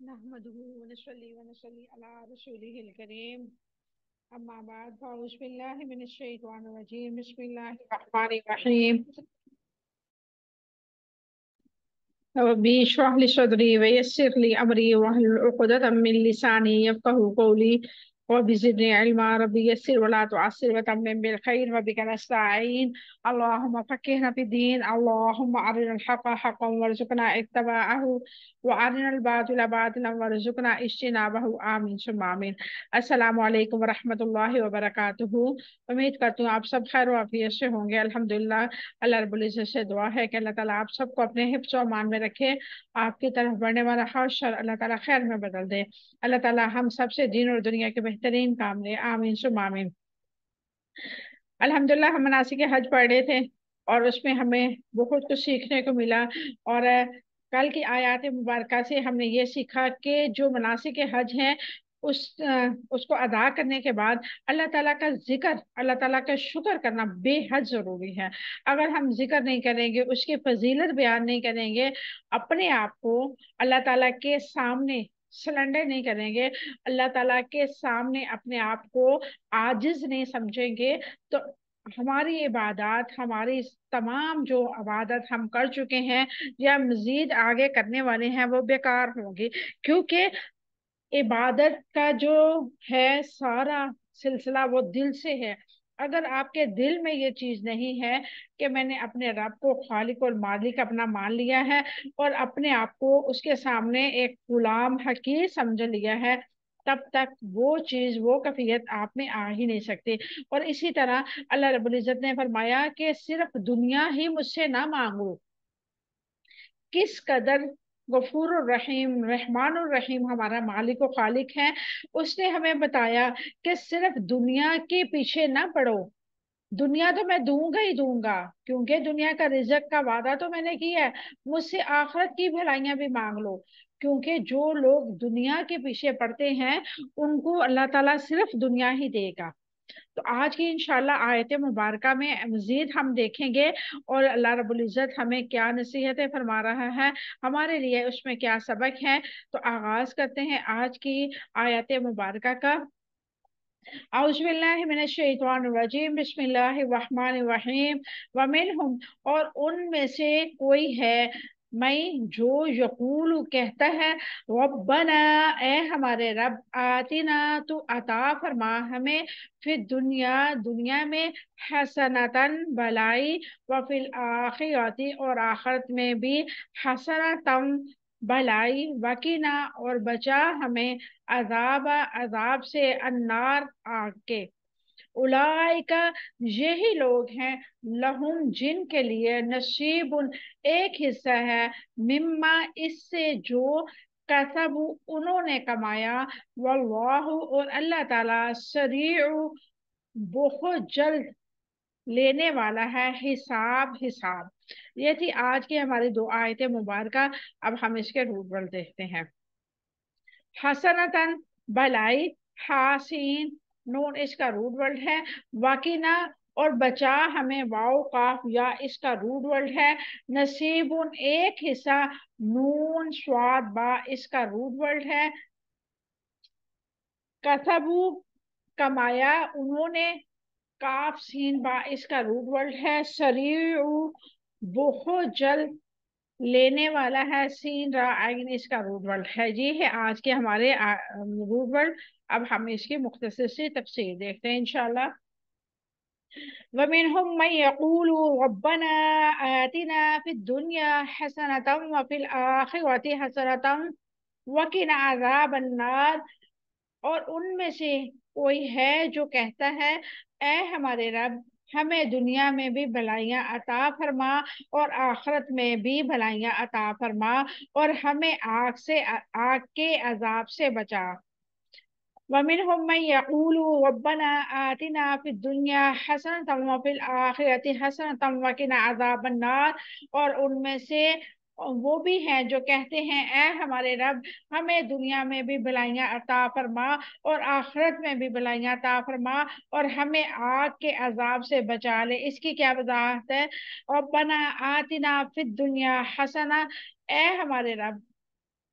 نحمده ونصلي ونسلم على رسوله الكريم. أما بعد فأعوذ بالله من الشيطان الرجيم. بسم الله الرحمن الرحيم. ربي اشرح لي صدري ويسر لي أمري واحلل عقدة من لساني يفقهوا قولي. رب زدني علما. ربي يسر ولا تعسر وتمم بالخير وبك نستعين. اللهم فقهنا في الدين. اللهم أرنا الحق حقا وارزقنا اتباعه وأرنا الباطل باطلا وارزقنا اجتنابه. آمين ثم آمين. السلام علیکم ورحمۃ اللہ وبرکاتہ. امید کرتی ہوں آپ سب خیر و عافیت سے ہوں گے. الحمدللہ. اللہ رب العزت سے دعا ہے کہ اللہ تعالیٰ آپ سب کو اپنے حفظ و امان میں رکھے. آپ کی طرف بڑھنے والا ہر شر اللہ تعالیٰ خیر میں بدل دے. اللہ تعالیٰ ہم سب سے دین اور دنیا کے بہترین کام لے. آمین ثم آمین. الحمدللہ ہم مناسک حج پڑھ رہے تھے اور اس میں ہمیں بہت کچھ سیکھنے کو ملا. اور کل کی آیات مبارکہ سے ہم نے یہ سیکھا کہ جو مناسک حج ہیں اس کو ادا کرنے کے بعد اللہ تعالیٰ کا ذکر، اللہ تعالیٰ کا شکر کرنا بے حد ضروری ہے. اگر ہم ذکر نہیں کریں گے، اس کی فضیلت بیان نہیں کریں گے، اپنے آپ کو اللہ تعالیٰ کے سامنے سلنڈر نہیں کریں گے، اللہ تعالیٰ کے سامنے اپنے آپ کو عاجز نہیں سمجھیں گے، تو ہماری عبادات، ہماری تمام جو عبادت ہم کر چکے ہیں یا مزید آگے کرنے والے ہیں وہ بیکار ہوں گی. کیونکہ عبادت کا جو ہے سارا سلسلہ وہ دل سے ہے. اگر آپ کے دل میں یہ چیز نہیں ہے کہ میں نے اپنے رب کو خالق اور مالک اپنا مان لیا ہے اور اپنے آپ کو اس کے سامنے ایک غلام حقیر سمجھ لیا ہے، تب تک وہ چیز، وہ کیفیت آپ میں آ ہی نہیں سکتی. اور اسی طرح اللہ رب العزت نے فرمایا کہ صرف دنیا ہی مجھ سے نہ مانگو. کس قدر غفور الرحیم، رحمان الرحیم ہمارا مالک و خالق ہے. اس نے ہمیں بتایا کہ صرف دنیا کے پیچھے نہ پڑو. دنیا تو میں دوں گا ہی دوں گا، کیونکہ دنیا کا رزق کا وعدہ تو میں نے کیا ہے. مجھ سے آخرت کی بھلائیاں بھی مانگ لو، کیونکہ جو لوگ دنیا کے پیچھے پڑتے ہیں ان کو اللہ تعالیٰ صرف دنیا ہی دے گا. تو آج کی انشاءاللہ آیت مبارکہ میں مزید ہم دیکھیں گے اور اللہ رب العزت ہمیں کیا نصیحتیں فرما رہا ہے، ہمارے لیے اس میں کیا سبق ہے. تو آغاز کرتے ہیں آج کی آیت مبارکہ کا. اعوذ باللہ من الشیطان الرجیم. بسم اللہ الرحمن الرحیم. ومنہم، اور ان میں سے کوئی ہے، میں جو یقول کہتا ہے، ربنا اے ہمارے رب، آتنا تو عطا فرما ہمیں، پھر دنیا میں حسنتاً بھلائی، وفی الآخرت اور آخرت میں بھی حسنتاً بھلائی، وقنا اور بچا ہمیں عذاب سے، النار آگ کے. اولئک یہی لوگ ہیں، لہم جن کے لیے، نصیب ایک حصہ ہے، مما اس سے جو کسب انہوں نے کمایا، واللہ اور اللہ تعالیٰ سریع بہت جلد لینے والا ہے حساب. یہ تھی آج کی ہماری دو آیت مبارکہ. اب ہم اس کے روٹ ورڈ دیکھتے ہیں. حسنتاً بھلائی، حاسین نون اس کا روٹ ورڈ ہے. واقعنا اور بچا ہمیں، واؤ قاف یا اس کا روٹ ورڈ ہے. نصیب ایک حصہ، نون سواد با اس کا روٹ ورڈ ہے. کسبو کمایا انہوں نے، کاف سین با اس کا روٹ ورڈ ہے. سریع بہت جلد لینے والا ہے، سین را عین اس کا روٹ ورڈ ہے. یہ ہے آج کے ہمارے روٹ ورڈ. اب ہم اس کی مختصر سی تفسیر دیکھتے ہیں انشاءاللہ. وَمِنْهُمْ مَنْ يَقُولُ رَبَّنَا آتِنَا فِي الدُّنْيَا حَسَنَةً وَفِي الْآخِرَةِ حَسَنَةً وَقِنَا عَذَابَ النَّارِ. اور ان میں سے کوئی ہے جو کہتا ہے، اے ہمارے رب، ہمیں دنیا میں بھی بھلائیاں عطا فرما اور آخرت میں بھی بھلائیاں عطا فرما اور ہمیں آگ کے عذاب سے بچا. وَمِنْهُمْ مَنْ يَقُولُ رَبَّنَا آتِنَا فِي الدُّنْيَا حَسَنَةً وَفِي الْآخِرَةِ حَسَنَةً وَقِنَا عَذَابَ النَّارِ. اور ان میں سے وہ بھی ہیں جو کہتے ہیں، اے ہمارے رب، ہمیں دنیا میں بھی بھلائیاں عطا فرما اور آخرت میں بھی بھلائیاں عطا فرما اور ہمیں آگ کے عذاب سے بچا لے. اس کی کیا وضاحت ہے؟ ربنا آتنا فی الدنیا حسنہ، اے ہمارے رب،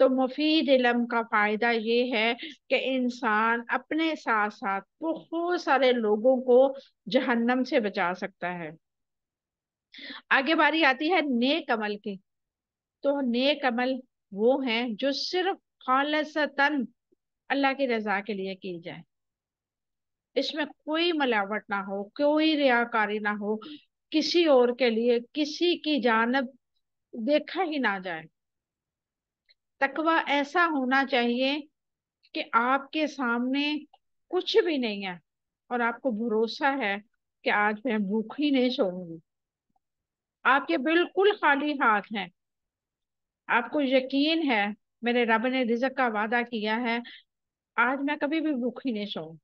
تو مفید علم کا فائدہ یہ ہے کہ انسان اپنے ساتھ ساتھ بہت سارے لوگوں کو جہنم سے بچا سکتا ہے۔ آگے باری آتی ہے نیک عمل کی۔ تو نیک عمل وہ ہیں جو صرف خالصتاً اللہ کی رضا کے لیے کی جائے، اس میں کوئی ملاوٹ نہ ہو، کوئی ریاکاری نہ ہو، کسی اور کے لیے کسی کی جانب دیکھا ہی نہ جائے۔ تقوی ایسا ہونا چاہیے کہ آپ کے سامنے کچھ بھی نہیں ہے اور آپ کو بھروسہ ہے کہ آج میں بھوکھی نہیں سوؤں گی، آپ کے بالکل خالی ہاتھ ہیں، آپ کو یقین ہے میرے رب نے رزق کا وعدہ کیا ہے، آج میں کبھی بھی بھوکھی نہیں سوؤں۔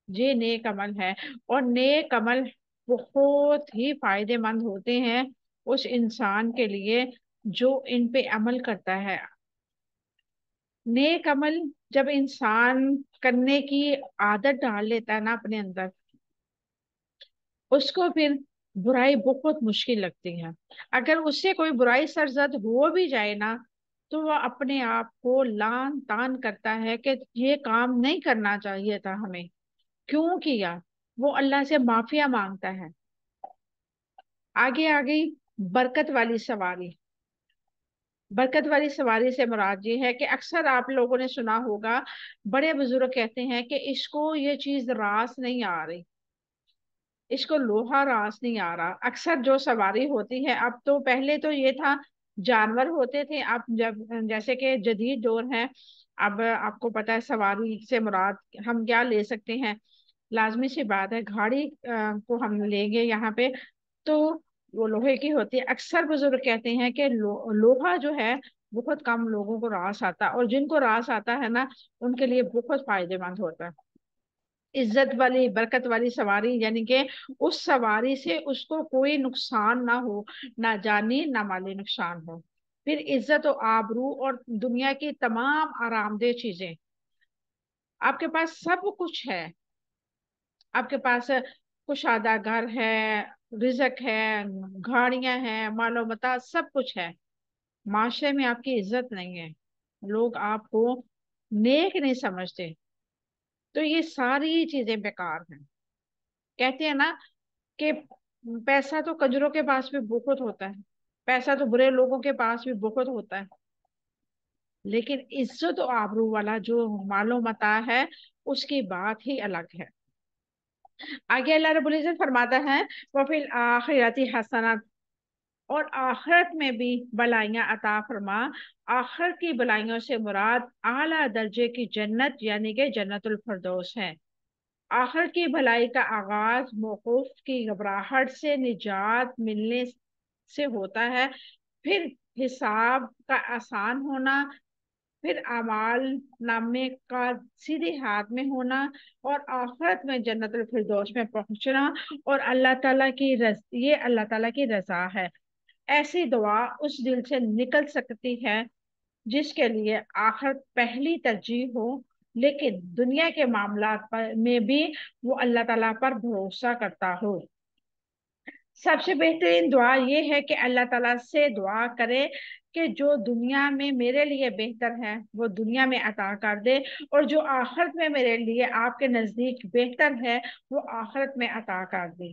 یہ نیک عمل ہے، اور نیک عمل بہت ہی فائدے مند ہوتے ہیں اس انسان کے لیے جو ان پہ عمل کرتا ہے۔ نیک عمل جب انسان کرنے کی عادت ڈال لیتا ہے نا اپنے اندر، اس کو پھر برائی بہت مشکل لگتی ہے۔ اگر اس سے کوئی برائی سرزد ہو بھی جائے نا، تو وہ اپنے آپ کو لان تان کرتا ہے کہ یہ کام نہیں کرنا چاہیے تھا ہمیں، کیوں کیا؟ وہ اللہ سے معافیا مانگتا ہے۔ آگے آگے برکت والی سواری۔ برکت والی سواری سے مراد یہ ہے کہ اکثر آپ لوگوں نے سنا ہوگا، بڑے بزرگ کہتے ہیں کہ اس کو یہ چیز راس نہیں آ رہی، اس کو لوہا راس نہیں آ رہا۔ اکثر جو سواری ہوتی ہے، اب تو پہلے تو یہ تھا جانور ہوتے تھے، اب جب جیسے کہ جدید دور ہے، اب آپ کو پتا ہے سواری سے مراد ہم کیا لے سکتے ہیں؟ لازمی سی بات ہے گاڑی کو ہم لیں گے یہاں پہ تو وہ لوہے کی ہوتی ہے۔ اکثر بزرگ کہتے ہیں کہ لوہا جو ہے بہت کم لوگوں کو راس آتا ہے، اور جن کو راس آتا ہے نا ان کے لیے بہت فائدے مند ہوتا ہے۔ عزت والی برکت والی سواری یعنی کہ اس سواری سے اس کو کوئی نقصان نہ ہو، نہ جانی نہ مالی نقصان ہو، پھر عزت و آبرو اور دنیا کی تمام آرام دہ چیزیں آپ کے پاس سب کچھ ہے، آپ کے پاس کشادہ گھر ہے، رزق ہے، گاڑیاں ہیں، مال و متاع سب کچھ ہے، معاشرے میں آپ کی عزت نہیں ہے، لوگ آپ کو نیک نہیں سمجھتے، تو یہ ساری چیزیں بیکار ہیں۔ کہتے ہیں نا کہ پیسہ تو کنجروں کے پاس بھی بہت ہوتا ہے، پیسہ تو برے لوگوں کے پاس بھی بہت ہوتا ہے، لیکن عزت و آبرو والا جو مال و متاع ہے اس کی بات ہی الگ ہے۔ آگے اللہ رب العزت فرماتا ہے وَفِي الْآخِرَةِ حَسَنَةٌ، اور آخرت میں بھی بلائیاں عطا فرما۔ آخرت کی بلائیوں سے مراد اعلیٰ درجے کی جنت یعنی کہ جنت الفردوس ہے۔ آخرت کی بھلائی کا آغاز موقوف کی گھبراہٹ سے نجات ملنے سے ہوتا ہے، پھر حساب کا آسان ہونا، پھر اعمال نامے کا سیدھے ہاتھ میں ہونا، اور آخرت میں جنت الفردوس میں پہنچنا، اور یہ اللہ تعالیٰ کی رضا ہے۔ ایسی دعا اس دل سے نکل سکتی ہے جس کے لیے آخرت پہلی ترجیح ہو، لیکن دنیا کے معاملات میں بھی وہ اللہ تعالیٰ پر بھروسہ کرتا ہو۔ سب سے بہترین دعا یہ ہے کہ اللہ تعالیٰ سے دعا کرے کہ جو دنیا میں میرے لیے بہتر ہے وہ دنیا میں عطا کر دے، اور جو آخرت میں میرے لیے آپ کے نزدیک بہتر ہے وہ آخرت میں عطا کر دے،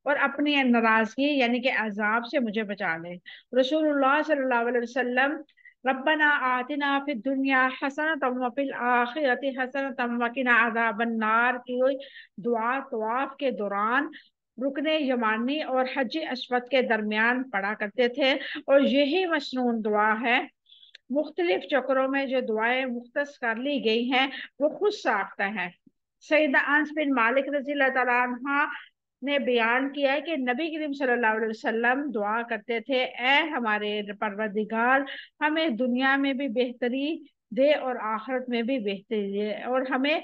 اور اپنی ناراضگی یعنی کہ عذاب سے مجھے بچا لے۔ رسول اللہ صلی اللہ علیہ وسلم ربنا آتنا فی الدنیا حسنۃ وفی الآخرۃ حسنۃ وقنا عذاب النار کی دعا طواف کے دوران رکن یمانی اور حج اسود کے درمیان پڑھا کرتے تھے، اور یہی مسنون دعا ہے۔ مختلف چکروں میں جو دعائیں مختص کر لی گئی ہیں وہ خود ساختہ ہے۔ سیدنا انس بن مالک رضی اللہ تعالیٰ عنہ نے بیان کیا ہے کہ نبی کریم صلی اللہ علیہ وسلم دعا کرتے تھے، اے ہمارے پروردگار ہمیں دنیا میں بھی بہتری دے اور آخرت میں بھی بہتری دے، اور ہمیں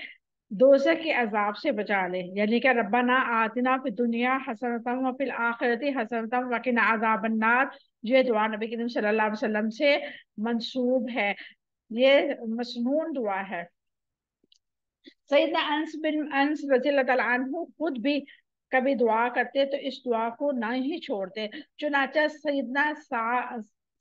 دوزخ کے عذاب سے بچا لے، یعنی کہ ربنا آتنا فی الدنیا حسنۃ وفی الآخرۃ حسنۃ وقنا عذاب النار۔ یہ دعا نبی کریم صلی اللہ علیہ وسلم سے منسوب ہے، یہ مسنون دعا ہے۔ سیدنا انس رضی اللہ تعالیٰ عنہ خود بھی کبھی دعا کرتے تو اس دعا کو نہ ہی چھوڑتے، چنانچہ سیدنا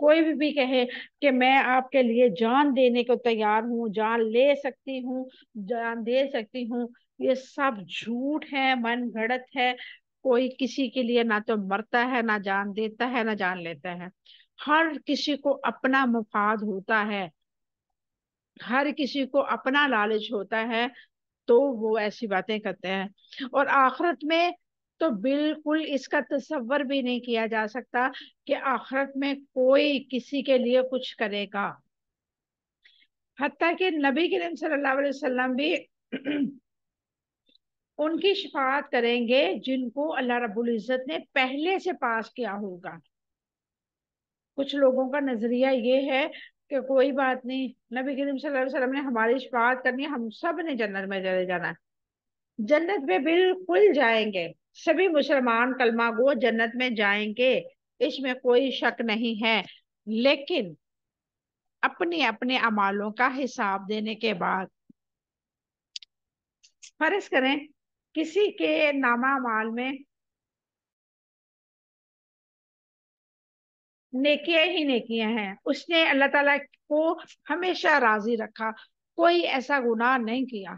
کوئی بھی کہے کہ میں آپ کے لیے جان دینے کو تیار ہوں، جان لے سکتی ہوں، جان دے سکتی ہوں، یہ سب جھوٹ ہے، من گھڑت ہے۔ کوئی کسی کے لیے نہ تو مرتا ہے، نہ جان دیتا ہے، نہ جان لیتا ہے۔ ہر کسی کو اپنا مفاد ہوتا ہے، ہر کسی کو اپنا لالچ ہوتا ہے، تو وہ ایسی باتیں کرتے ہیں۔ اور آخرت میں تو بالکل اس کا تصور بھی نہیں کیا جا سکتا کہ آخرت میں کوئی کسی کے لیے کچھ کرے گا۔ حتیٰ کہ نبی کریم صلی اللہ علیہ وسلم بھی ان کی شفاعت کریں گے جن کو اللہ رب العزت نے پہلے سے پاس کیا ہوگا۔ کچھ لوگوں کا نظریہ یہ ہے کہ کوئی بات نہیں، نبی کریم صلی اللہ علیہ وسلم نے ہماری شفاعت کرنی ہے، ہم سب نے جنت میں چلے جانا ہے۔ جنت میں بالکل جائیں گے، سبھی مسلمان کلمہ گو جنت میں جائیں گے، اس میں کوئی شک نہیں ہے۔ لیکن اپنے اپنے اعمالوں کا حساب دینے کے بعد، فرض کریں کسی کے نامہ اعمال میں نیکیاں ہی نیکیاں ہیں، اس نے اللہ تعالیٰ کو ہمیشہ راضی رکھا، کوئی ایسا گناہ نہیں کیا،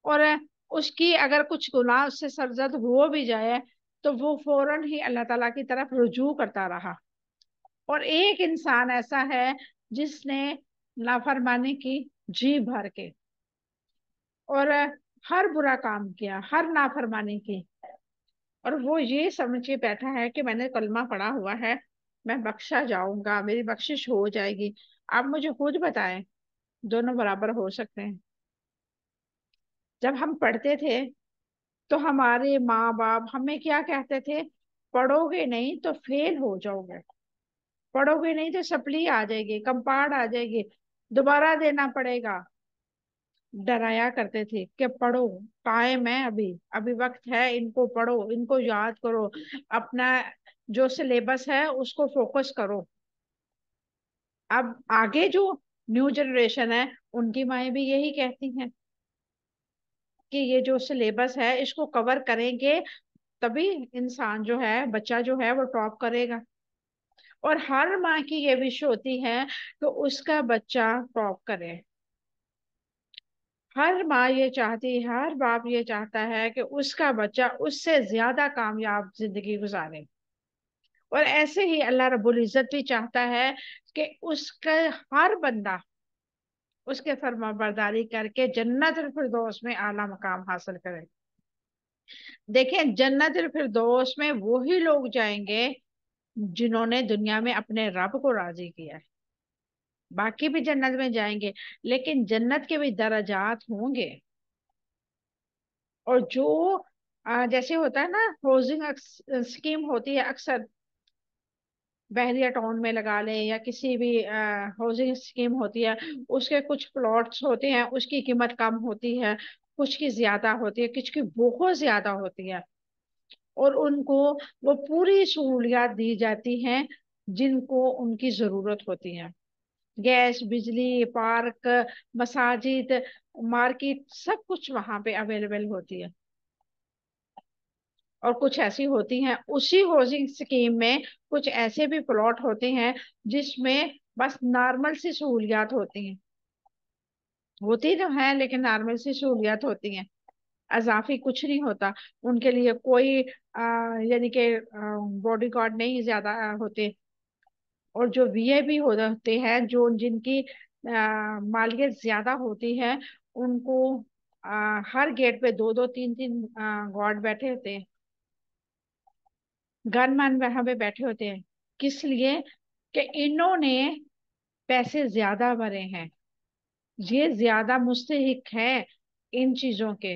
اور اس کی اگر کچھ گناہ اس سے سرزد ہو بھی جائے تو وہ فوراً ہی اللہ تعالیٰ کی طرف رجوع کرتا رہا۔ اور ایک انسان ایسا ہے جس نے نافرمانی کی جی بھر کے، اور ہر برا کام کیا، ہر نافرمانی کی، اور وہ یہ سمجھ کے بیٹھا ہے کہ میں نے کلمہ پڑھا ہوا ہے، میں بخشا جاؤں گا، میری بخشش ہو جائے گی۔ آپ مجھے خود بتائیں، دونوں برابر ہو سکتے ہیں؟ جب ہم پڑھتے تھے تو ہمارے ماں باپ ہمیں کیا کہتے تھے؟ پڑھو گے نہیں تو فیل ہو جاؤ گے، پڑھو گے نہیں تو سپلی آ جائے گی، کمپارڈ آ جائے گی، دوبارہ دینا پڑے گا۔ ڈرایا کرتے تھے کہ پڑھو، ٹائم ہے، ابھی ابھی وقت ہے، ان کو پڑھو، ان کو یاد کرو، اپنا جو سلیبس ہے اس کو فوکس کرو۔ اب آگے جو نیو جنریشن ہے ان کی مائیں بھی یہی کہتی ہیں کہ یہ جو سلیبس ہے اس کو کور کریں گے تبھی انسان جو ہے، بچہ جو ہے وہ ٹاپ کرے گا۔ اور ہر ماں کی یہ وش ہوتی ہے کہ اس کا بچہ ٹاپ کرے، ہر ماں یہ چاہتی ہے، ہر باپ یہ چاہتا ہے کہ اس کا بچہ اس سے زیادہ کامیاب زندگی گزارے۔ اور ایسے ہی اللہ رب العزت بھی چاہتا ہے کہ اس کا ہر بندہ اس کے فرما برداری کر کے جنت الفردوس میں اعلیٰ مقام حاصل کرے۔ دیکھیں، جنت الفردوس میں وہی لوگ جائیں گے جنہوں نے دنیا میں اپنے رب کو راضی کیا ہے۔ باقی بھی جنت میں جائیں گے، لیکن جنت کے بھی درجات ہوں گے۔ اور جو جیسے ہوتا ہے نا، ہاؤسنگ اسکیم ہوتی ہے اکثر، بحریہ ٹاؤن میں لگا لیں یا کسی بھی ہاؤسنگ اسکیم ہوتی ہے، اس کے کچھ پلاٹس ہوتے ہیں، اس کی قیمت کم ہوتی ہے، کچھ کی زیادہ ہوتی ہے، کچھ کی بہت زیادہ ہوتی ہے، اور ان کو وہ پوری سہولیات دی جاتی ہیں جن کو ان کی ضرورت ہوتی ہے۔ گیس، بجلی، پارک، مساجد، مارکیٹ، سب کچھ وہاں پہ اویلیبل ہوتی ہے۔ اور کچھ ایسی ہوتی ہیں اسی ہاؤسنگ اسکیم میں، کچھ ایسے بھی پلاٹ ہوتے ہیں جس میں بس نارمل سی سہولیات ہوتی ہیں، ہوتی تو ہیں لیکن نارمل سی سہولیات ہوتی ہیں، اضافی کچھ نہیں ہوتا۔ ان کے لیے کوئی یعنی کہ باڈی گارڈ نہیں زیادہ ہوتے، اور جو وی اے پی ہوتے ہیں، جو جن کی مالیت زیادہ ہوتی ہے، ان کو ہر گیٹ پہ دو دو تین تین گارڈ بیٹھے ہوتے ہیں، گن مین وہاں پہ بیٹھے ہوتے ہیں۔ کس لیے؟ کہ انہوں نے پیسے زیادہ بھرے ہیں، یہ زیادہ مستحق ہیں ان چیزوں کے،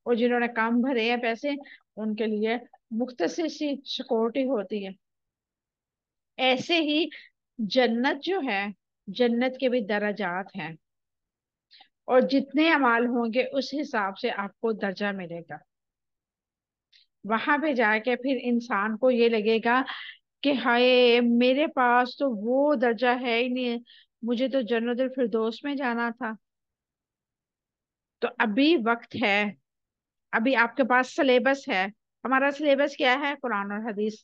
اور جنہوں نے کم بھرے ہیں پیسے، ان کے لیے مختصر سی سیکورٹی ہوتی ہے۔ ایسے ہی جنت جو ہے، جنت کے بھی درجات ہیں، اور جتنے اعمال ہوں گے اس حساب سے آپ کو درجہ ملے گا۔ وہاں پہ جا کے پھر انسان کو یہ لگے گا کہ ہائے، میرے پاس تو وہ درجہ ہے ہی نہیں، مجھے تو جنت الفردوس میں جانا تھا۔ تو ابھی وقت ہے، ابھی آپ کے پاس سلیبس ہے۔ ہمارا سلیبس کیا ہے؟ قرآن اور حدیث۔